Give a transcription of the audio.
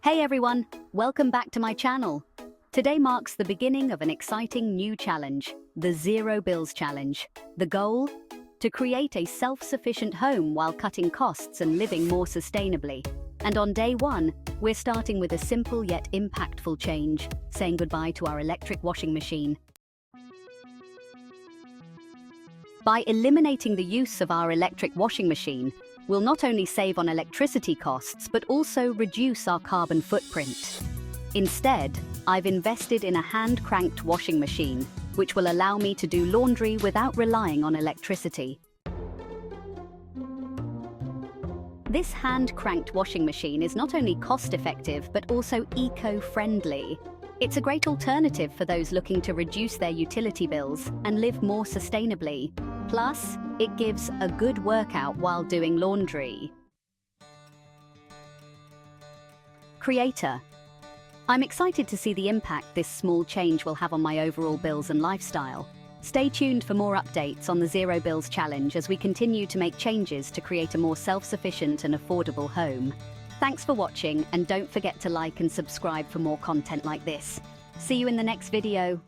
Hey everyone, welcome back to my channel. Today marks the beginning of an exciting new challenge, the Zero Bills Challenge. The goal? To create a self-sufficient home while cutting costs and living more sustainably. And on day one, we're starting with a simple yet impactful change, saying goodbye to our electric washing machine. By eliminating the use of our electric washing machine, we'll not only save on electricity costs, but also reduce our carbon footprint. Instead, I've invested in a hand-cranked washing machine, which will allow me to do laundry without relying on electricity. This hand-cranked washing machine is not only cost-effective, but also eco-friendly. It's a great alternative for those looking to reduce their utility bills and live more sustainably. Plus, it gives a good workout while doing laundry. Creator. I'm excited to see the impact this small change will have on my overall bills and lifestyle. Stay tuned for more updates on the Zero Bills Challenge as we continue to make changes to create a more self-sufficient and affordable home. Thanks for watching, and don't forget to like and subscribe for more content like this. See you in the next video.